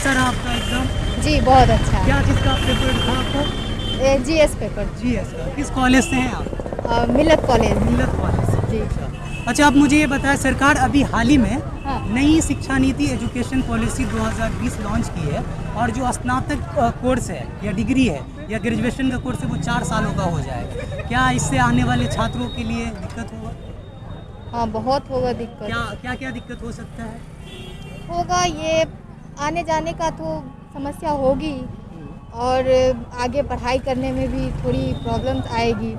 कैसा रहा आपका एग्जाम? जी बहुत अच्छा। क्या चीज़ का पेपर था आपका? GS paper. जीएस का। किस कॉलेज से हैं आप? मिलत कॉलेज। मिलत कॉलेज से। जी। अच्छा, आप मुझे ये बताएं, सरकार अभी हाल ही में हाँ। नई शिक्षा नीति एजुकेशन पॉलिसी 2020 लॉन्च की है और जो स्नातक कोर्स है या डिग्री है या ग्रेजुएशन का कोर्स है वो 4 सालों का हो जाए। क्या इससे आने वाले छात्रों के लिए दिक्कत होगा? हाँ बहुत होगा दिक्कत। क्या दिक्कत हो सकता है? होगा ये आने जाने का तो समस्या होगी और आगे पढ़ाई करने में भी थोड़ी प्रॉब्लम्स आएगी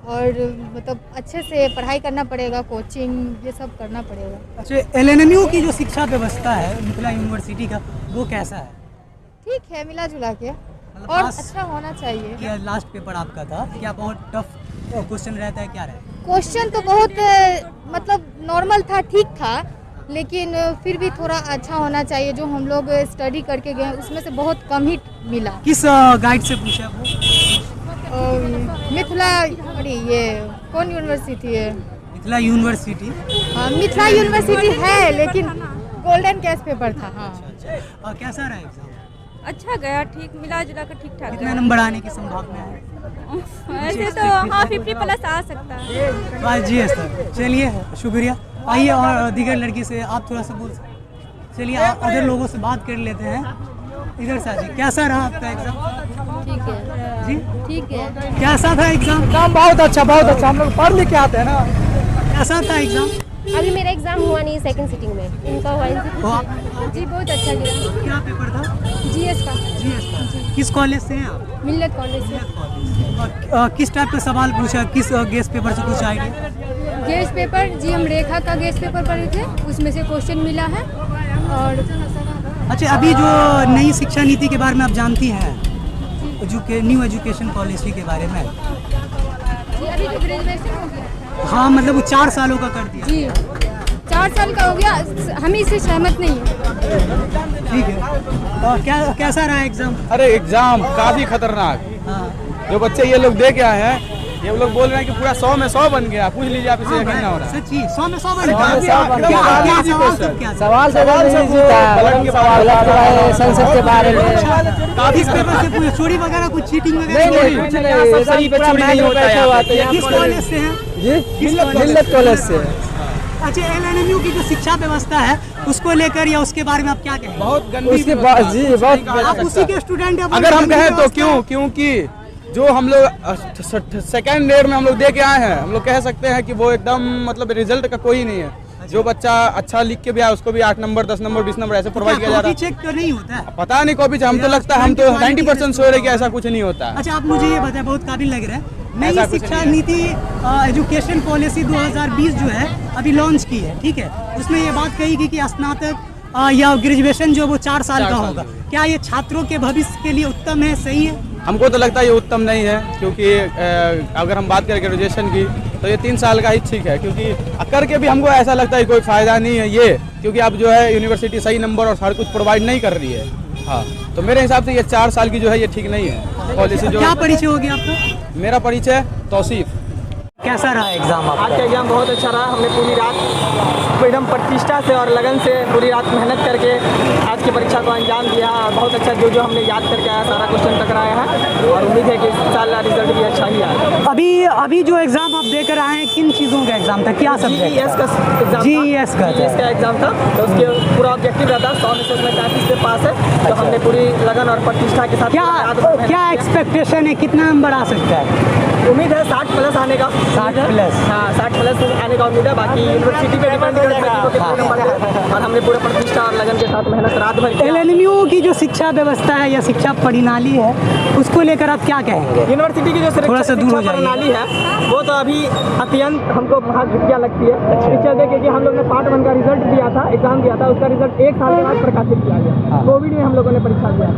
और मतलब अच्छे से पढ़ाई करना पड़ेगा, कोचिंग ये सब करना पड़ेगा। अच्छा, एलएनएमयू की जो शिक्षा व्यवस्था है मिथिला यूनिवर्सिटी का, वो कैसा है? ठीक है, मिला जुला के मतलब और अच्छा होना चाहिए। क्या लास्ट पेपर आपका था, क्या बहुत टफ क्वेश्चन रहता है, क्या रहता है? क्वेश्चन तो बहुत मतलब नॉर्मल था, ठीक था, लेकिन फिर भी थोड़ा अच्छा होना चाहिए। जो हम लोग स्टडी करके गए उसमें से बहुत कम ही मिला। किस गाइड से पूछा वो? मिथिला, अरे ये कौन यूनिवर्सिटी है? मिथिला यूनिवर्सिटी। हाँ मिथिला यूनिवर्सिटी है, लेकिन गोल्डन कैश पेपर था। हाँ अच्छा, कैसा रहा एग्जाम? अच्छा गया, ठीक मिला जुला कर ठीक ठाक कितना नंबर आने की संभावना है? ऐसे तो हाँ 50+ आ सकता है। बस जी सर, चलिए शुक्रिया। आइए और दीगर लड़की से आप थोड़ा सा बोल सकते। चलिए अदर लोगों से बात कर लेते हैं। इधर से जी, कैसा रहा आपका एग्जाम? ठीक है जी ठीक है। कैसा था एग्जाम? बहुत अच्छा बहुत अच्छा। हम लोग पढ़ लिख के आते हैं ना। कैसा था एग्जाम? अभी मेरा एग्जाम हुआ नहीं, सेकंड सिटिंग में इनका हुआ। जी बहुत अच्छा गया। क्या पेपर था? जीएस का। जीएस का। किस कॉलेज से हैं आप? मिलत कॉलेज से। और किस टाइप का सवाल पूछा, किस गेस्ट पेपर से कुछ आइडिया? गेस्ट पेपर जी, हम रेखा का गेस्ट पेपर पढ़े थे, उसमें से क्वेश्चन मिला है। और अच्छा, अभी जो नई शिक्षा नीति के बारे में आप जानती हैं, न्यू एजुकेशन पॉलिसी के बारे में? जी अभी तो ग्रेजुएशन हो गया। हाँ मतलब वो 4 सालों का कर दिया। जी 4 साल का हो गया, हम इससे सहमत नहीं हैं। ठीक है। और कैसा रहा एग्जाम? अरे एग्जाम काफी खतरनाक। हाँ। जो बच्चे ये लोग दे के आए हैं, ये लोग बोल रहे हैं कि पूरा 100 में 100 बन गया। पूछ लीजिए आप, इसे यकीन ना हो रहा है। सच्ची 100 में 100 बन सवाल गया? सवाल संसद के बारे में इस पेपर से पूछे, चोरी वगैरह कुछ चीटिंग वगैरह? किस कॉलेज से हैं? मिलत कॉलेज से। अच्छा, एलएनएमयू की जो शिक्षा व्यवस्था है उसको लेकर या उसके बारे में आप क्या कहेंगे? बहुत गंदी जी, बहुत। आप उसी के स्टूडेंट हैं? अगर हम कहें तो क्यों, क्योंकि जो हम लोग सेकेंड ईयर में हम लोग दे के आए हैं, हम लोग कह सकते हैं कि वो एकदम मतलब रिजल्ट का कोई नहीं है। जो बच्चा अच्छा लिख के भी आया उसको भी 8 नंबर 10 नंबर 20 नंबर ऐसे प्रोवाइड किया जा रहा है। चेक तो नहीं होता है? पता नहीं कॉपी, हम तो लगता है हम तो 90% श्योर है कि ऐसा कुछ नहीं होता है। अच्छा, आप मुझे ये बताएं, बहुत काबिल लग रहा है, नई शिक्षा नीति एजुकेशन पॉलिसी 2020 जो है अभी लॉन्च की है, ठीक है? उसमें ये बात कही गई कि स्नातक या ग्रेजुएशन जो वो 4 साल का होगा। क्या ये छात्रों के भविष्य के लिए उत्तम है, सही है? हमको तो लगता है ये उत्तम नहीं है, क्योंकि अगर हम बात करें ग्रेजुएशन की तो ये 3 साल का ही ठीक है, क्योंकि करके भी हमको ऐसा लगता है कोई फ़ायदा नहीं है ये, क्योंकि अब जो है यूनिवर्सिटी सही नंबर और हर कुछ प्रोवाइड नहीं कर रही है। हाँ, तो मेरे हिसाब से ये 4 साल की जो है ये ठीक नहीं है पॉलिसी। जो क्या परिचय हो गया आपका? मेरा परिचय तौसीफ। कैसा रहा एग्जाम आपका? आज का एग्ज़ाम बहुत अच्छा रहा। हमने पूरी रात एकदम प्रतिष्ठा से और लगन से पूरी रात मेहनत करके आज की परीक्षा को अंजाम दिया और बहुत अच्छा जो हमने याद करके आया सारा क्वेश्चन टकराया है और उम्मीद है कि इस साल रिजल्ट भी अच्छा ही आए। अभी जो एग्जाम आप देकर आए हैं, किन चीज़ों का एग्जाम था, क्या सब्जेक्ट? जीएस का एग्जाम, जीएस का एग्जाम था। तो उसके पूरा ऑब्जेक्टिव रहता है 100 में से उसमें 35 पे पास है। तो हमने पूरी लगन और प्रतिष्ठा के साथ क्या एक्सपेक्टेशन है, कितना नंबर आ सकता है? उम्मीद है 60+ आने का। 60+? हाँ 60+ आने का उम्मीद है। बाकी यूनिवर्सिटी पे डिपेंड करता है और हमने पूरा प्रतिष्ठा और लगन के साथ मेहनत रात भर। एलएनएमयू की जो शिक्षा व्यवस्था है या शिक्षा प्रणाली है उसको लेकर आप क्या कहेंगे? यूनिवर्सिटी की जो थोड़ा सा दूर हो जाइए। प्रणाली है वो तो अभी अत्यंत हमको बहुत घटिया लगती है। इस चलते क्योंकि हम लोग ने पार्ट 1 का रिजल्ट दिया था, एग्जाम दिया था, उसका रिजल्ट 1 साल के बाद प्रकाशित किया गया। कोविड में हम लोगों ने परीक्षा दिया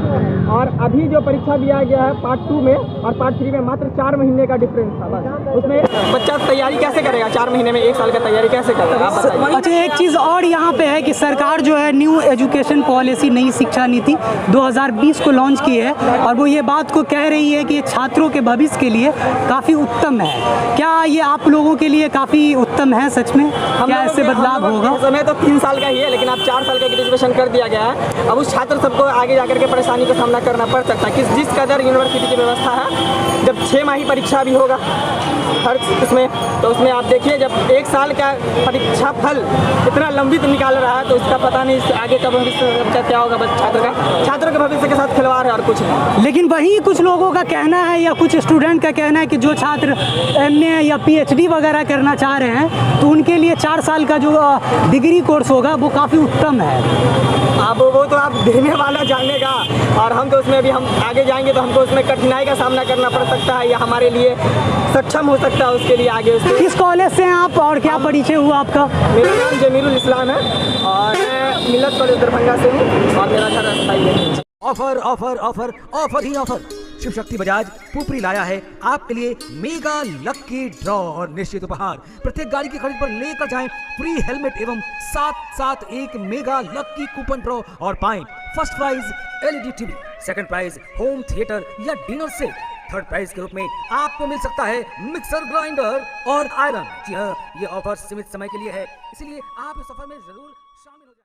और अभी जो परीक्षा दिया गया है पार्ट 2 में और पार्ट 3 में मात्र 4 महीने का डिफरेंस था बस। उसमें बच्चा तैयारी कैसे करेगा? 4 महीने में 1 साल का तैयारी कैसे करेगा आप बताइए। अच्छा, एक चीज़ और यहाँ पे है कि सरकार जो है न्यू एजुकेशन पॉलिसी नई शिक्षा नीति 2020 को लॉन्च की है और वो ये बात को कह रही है कि ये छात्रों के भविष्य के लिए काफ़ी उत्तम है। क्या ये आप लोगों के लिए काफ़ी उत्तम है सच में? क्या इससे बदलाव होगा? समय तो 3 साल का ही है, लेकिन अब 4 साल का ग्रेजुएशन कर दिया गया है। अब उस छात्र सबको आगे जाकर के परेशानी का सामना करना पड़ सकता है। जिस कदर यूनिवर्सिटी की व्यवस्था है, जब 6 माही परीक्षा भी होगा हर इसमें, तो उसमें आप देखिए जब 1 साल का परीक्षा फल इतना लंबित निकाल रहा है, तो इसका पता नहीं आगे का भविष्य क्या होगा छात्रों के भविष्य के साथ खिलवाड़ है और कुछ नहीं। लेकिन वहीं कुछ लोगों का कहना है या कुछ स्टूडेंट का कहना है कि जो छात्र MA या PhD वगैरह करना चाह रहे हैं तो उनके लिए 4 साल का जो डिग्री कोर्स होगा वो काफ़ी उत्तम है। अब वो तो आप देने वाला जानेगा, और हम तो उसमें अभी हम आगे जाएंगे तो हमको उसमें कठिनाई का सामना करना पड़ सकता है, या हमारे लिए सक्षम हो सकता है उसके लिए आगे। उसके किस कॉलेज से हैं आप और क्या परिचय हुआ आपका? मेरा नाम जमीरुल इस्लाम है और मैं मिलत कॉलेज दरभंगा से हूँ और मेरा घर अस्थाई है। ऑफर ऑफर ऑफर ऑफर ही ऑफर। शिव शक्ति बजाज पुपरी लाया है आपके लिए मेगा लकी ड्रॉ और निश्चित उपहार। प्रत्येक गाड़ी की खरीद पर लेकर जाएं फ्री हेलमेट एवं साथ एक मेगा लकी कूपन ड्रॉ और पाएं first prize LED TV, second prize home theatre या डिनर सेट, थर्ड प्राइज के रूप में आपको मिल सकता है मिक्सर ग्राइंडर और आयरन। जी हाँ, ये ऑफर सीमित समय के लिए है, इसलिए आप इस ऑफर में जरूर शामिल हो जाए।